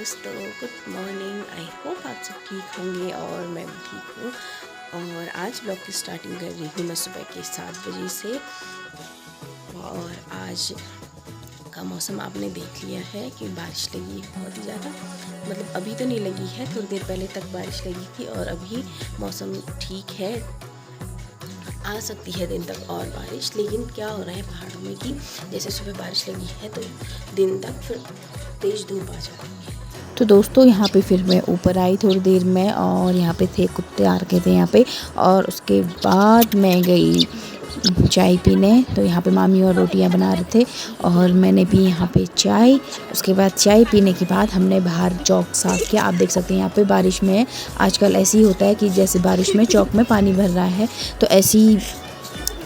दोस्तों, good morning. I hope आप सब ठीक होंगे और मैं भी ठीक हूँ। और आज ब्लॉग की स्टार्टिंग कर रही हूँ मैं सुबह के 7 बजे से। और आज का मौसम आपने देख लिया है कि बारिश लगी है बहुत ही ज़्यादा। मतलब अभी तो नहीं लगी है, थोड़ी देर पहले तक बारिश लगी थी और अभी मौसम ठीक है। आ सकती है दिन तक और बारिश, लेकिन क्या हो रहा है पहाड़ों में कि जैसे सुबह बारिश लगी है तो दिन तक फिर तेज़ धूप आ जाती है। तो दोस्तों यहाँ पे फिर मैं ऊपर आई थोड़ी देर में, और यहाँ पे थे कुत्ते आ रखे थे यहाँ पे। और उसके बाद मैं गई चाय पीने। तो यहाँ पे मामी और रोटियां बना रहे थे और मैंने भी यहाँ पे चाय। उसके बाद चाय पीने के बाद हमने बाहर चौक साफ़ किया। आप देख सकते हैं यहाँ पे बारिश में आजकल ऐसे ही होता है कि जैसे बारिश में चौक में पानी भर रहा है, तो ऐसी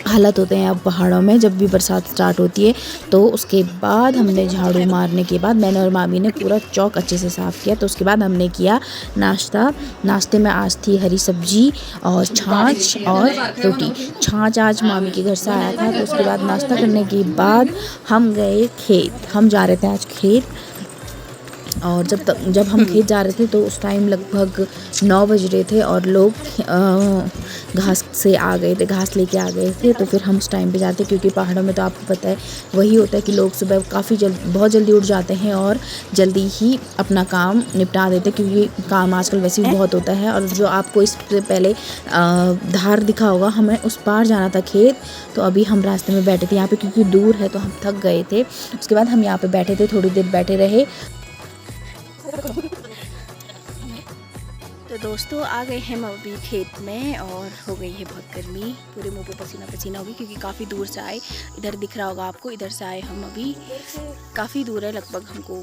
हालत होते हैं अब पहाड़ों में जब भी बरसात स्टार्ट होती है। तो उसके बाद हमने झाड़ू मारने के बाद मैंने और मामी ने पूरा चौक अच्छे से साफ़ किया। तो उसके बाद हमने किया नाश्ता। नाश्ते में आज थी हरी सब्जी और छाछ और रोटी। छाछ आज मामी के घर से आया था। तो उसके बाद नाश्ता करने के बाद हम गए खेत। हम जा रहे थे आज खेत। और जब हम खेत जा रहे थे तो उस टाइम लगभग 9 बज रहे थे और लोग घास से आ गए थे, घास लेके आ गए थे। तो फिर हम उस टाइम पे जाते, क्योंकि पहाड़ों में तो आपको पता है वही होता है कि लोग सुबह बहुत जल्दी उठ जाते हैं और जल्दी ही अपना काम निपटा देते हैं, क्योंकि काम आजकल वैसे भी बहुत होता है। और जो आपको इससे पहले धार दिखा होगा, हमें उस पार जाना था खेत। तो अभी हम रास्ते में बैठे थे यहाँ पे, क्योंकि दूर है तो हम थक गए थे। उसके बाद हम यहाँ पे बैठे थे, थोड़ी देर बैठे रहे। तो दोस्तों आ गए हैं हम अभी खेत में और हो गई है बहुत गर्मी, पूरे मुंह पे पसीना पसीना हो गई, क्योंकि काफ़ी दूर से आए। इधर दिख रहा होगा आपको, इधर से आए हम अभी। काफ़ी दूर है, लगभग हमको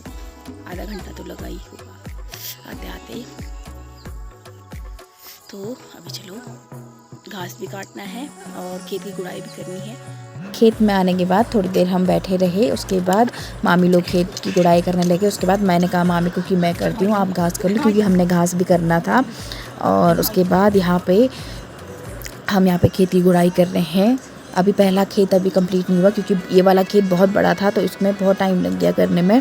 आधा घंटा तो लगा ही होगा आते आते। तो अभी चलो घास भी काटना है और खेत की गुड़ाई भी करनी है। खेत में आने के बाद थोड़ी देर हम बैठे रहे। उसके बाद मामी लोग खेत की गुड़ाई करने लगे। उसके बाद मैंने कहा मामी को कि मैं करती हूँ, आप घास कर लो, क्योंकि हमने घास भी करना था। और उसके बाद हम यहाँ पे खेत की गुड़ाई कर रहे हैं। अभी पहला खेत अभी कंप्लीट नहीं हुआ, क्योंकि ये वाला खेत बहुत बड़ा था तो इसमें बहुत टाइम लग गया करने में।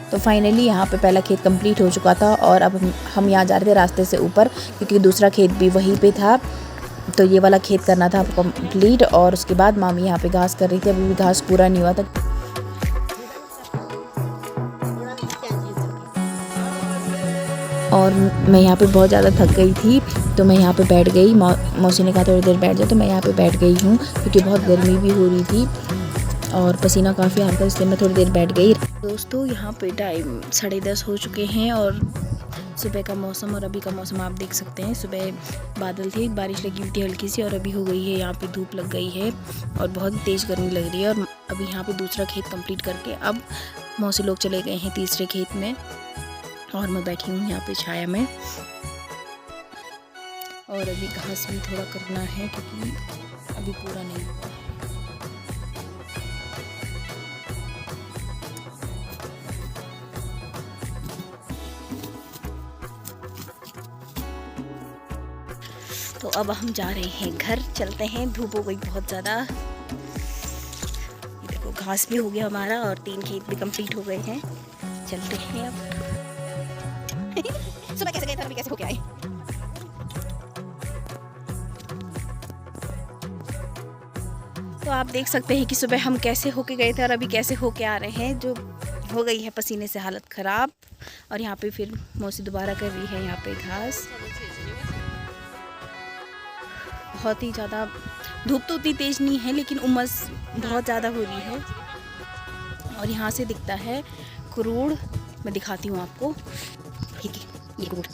तो फाइनली यहाँ पे पहला खेत कंप्लीट हो चुका था और अब हम यहाँ जा रहे थे रास्ते से ऊपर, क्योंकि दूसरा खेत भी वहीं पे था। तो ये वाला खेत करना था कंप्लीट। और उसके बाद मामी यहाँ पे घास कर रही थी, अभी भी घास पूरा नहीं हुआ था। और मैं यहाँ पे बहुत ज़्यादा थक गई थी, तो मैं यहाँ पे बैठ गई। मौसी ने कहा थोड़ी देर बैठ जाए, तो मैं यहाँ पे बैठ गई हूँ, क्योंकि बहुत गर्मी भी हो रही थी और पसीना काफ़ी आ रहा था, इसलिए मैं थोड़ी देर बैठ गई। दोस्तों यहाँ पे टाइम 10:30 हो चुके हैं और सुबह का मौसम और अभी का मौसम आप देख सकते हैं। सुबह बादल थे, बारिश लगी हुई थी हल्की सी, और अभी हो गई है यहाँ पे धूप लग गई है और बहुत तेज़ गर्मी लग रही है। और अभी यहाँ पे दूसरा खेत कंप्लीट करके अब मौसी लोग चले गए हैं तीसरे खेत में और मैं बैठी हूँ यहाँ पे छाया में। और अभी घास भी थोड़ा करना है, क्योंकि अभी पूरा नहीं हुआ है। तो अब हम जा रहे हैं घर, चलते हैं। धूप हो गई बहुत ज़्यादा। देखो घास भी हो गया हमारा और 3 खेत भी कंप्लीट हो गए हैं। चलते हैं अब। सुबह कैसे गए थे, अभी कैसे होके आए। तो आप देख सकते हैं कि सुबह हम कैसे होके गए थे और अभी कैसे होके आ रहे हैं। जो हो गई है पसीने से हालत ख़राब। और यहाँ पे फिर मौसी दोबारा कर रही है यहाँ पे घास। बहुत ही ज़्यादा धूप तो उतनी तेज़ नहीं है, लेकिन उमस बहुत ज़्यादा हो रही है। और यहाँ से दिखता है कुरूड़। मैं दिखाती हूँ आपको, ठीक है, ये कुरूड़।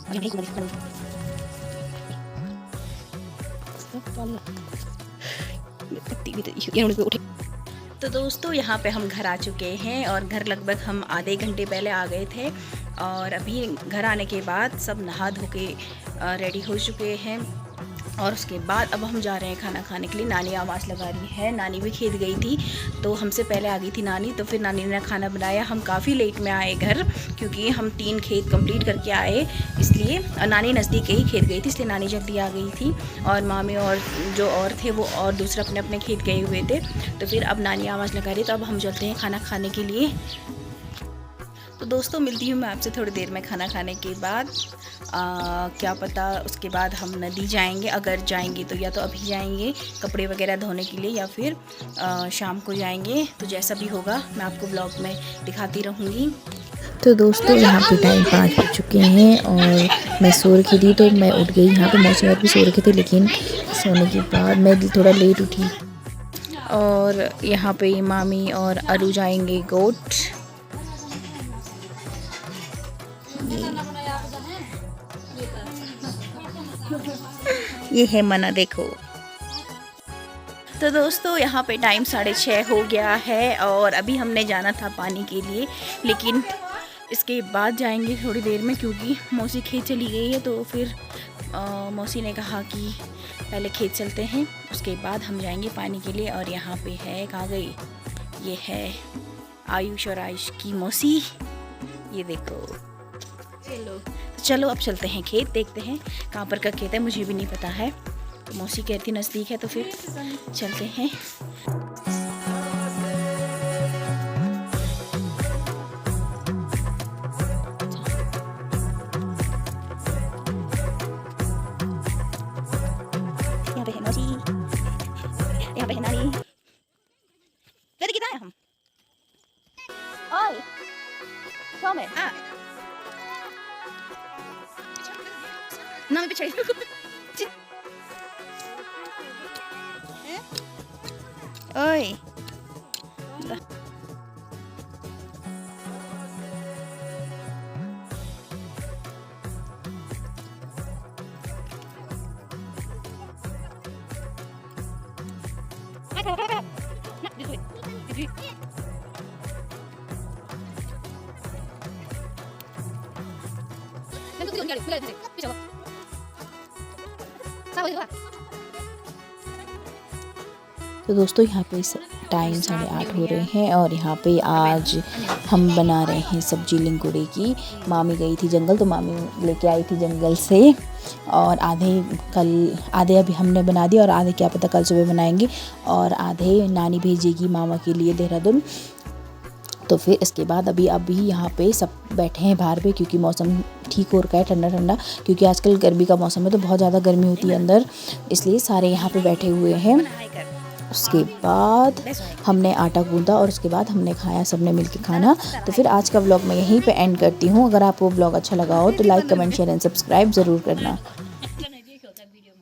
तो दोस्तों यहाँ पे हम घर आ चुके हैं और घर लगभग हम आधे घंटे पहले आ गए थे और अभी घर आने के बाद सब नहा धो के रेडी हो चुके हैं और उसके बाद अब हम जा रहे हैं खाना खाने के लिए। नानी आवाज़ लगा रही है, नानी भी खेत गई थी तो हमसे पहले आ गई थी नानी, तो फिर नानी ने खाना बनाया। हम काफ़ी लेट में आए घर क्योंकि हम 3 खेत कंप्लीट करके आए, इसलिए नानी नज़दीक ही खेत गई थी इसलिए नानी जल्दी आ गई थी और मामी और जो और थे वो और दूसरे अपने अपने खेत गए हुए थे। तो फिर अब नानी आवाज़ लगा रही तो अब हम चलते हैं खाना खाने के लिए। तो दोस्तों मिलती हूँ मैं आपसे थोड़ी देर में खाना खाने के बाद। क्या पता उसके बाद हम नदी जाएंगे, अगर जाएंगे तो या तो अभी जाएंगे कपड़े वगैरह धोने के लिए या फिर शाम को जाएंगे। तो जैसा भी होगा मैं आपको ब्लॉग में दिखाती रहूँगी। तो दोस्तों यहाँ पे टाइम 5 बज चुके हैं और मैं सो रखी थी तो मैं उठ गई। यहाँ पे मौसी और भी सो रखे थे लेकिन सोने के बाद मैं थोड़ा लेट उठी। और यहाँ पे मामी और अरू जाएंगे गोट। ये है मना, देखो। तो दोस्तों यहाँ पे टाइम 6:30 हो गया है और अभी हमने जाना था पानी के लिए, लेकिन इसके बाद जाएंगे थोड़ी देर में क्योंकि मौसी खेत चली गई है। तो फिर मौसी ने कहा कि पहले खेत चलते हैं उसके बाद हम जाएंगे पानी के लिए। और यहाँ पे है, कहाँ गई, ये है आयुष और आयुष की मौसी, ये देखो। चलो अब चलते हैं खेत, देखते हैं कहाँ पर का खेत है, मुझे भी नहीं पता है। तो मौसी कहती नज़दीक है तो फिर चलते हैं। यहाँ पे है मौसी, यहाँ पे है नानी। जल्दी कितना है हम? ओए, कौन है? ना मैं पीछे ओए तो दोस्तों यहाँ पे टाइम 8:30 हो रहे हैं और यहाँ पे आज हम बना रहे हैं सब्जी लिंगुड़े की। मामी गई थी जंगल तो मामी लेके आई थी जंगल से और आधे अभी हमने बना दिया और आधे क्या पता कल सुबह बनाएंगे और आधे नानी भेजेगी मामा के लिए देहरादून। तो फिर इसके बाद अभी यहाँ पे सब बैठे हैं बाहर पे क्योंकि मौसम ठीक हो रखा है, ठंडा ठंडा, क्योंकि आजकल गर्मी का मौसम है तो बहुत ज़्यादा गर्मी होती है अंदर, इसलिए सारे यहाँ पे बैठे हुए हैं। उसके बाद हमने आटा गूंदा और उसके बाद हमने खाया, सबने मिलकर खाना। तो फिर आज का व्लॉग मैं यहीं पे एंड करती हूँ। अगर आपको व्लॉग अच्छा लगा हो तो like, comment, share and subscribe ज़रूर करना।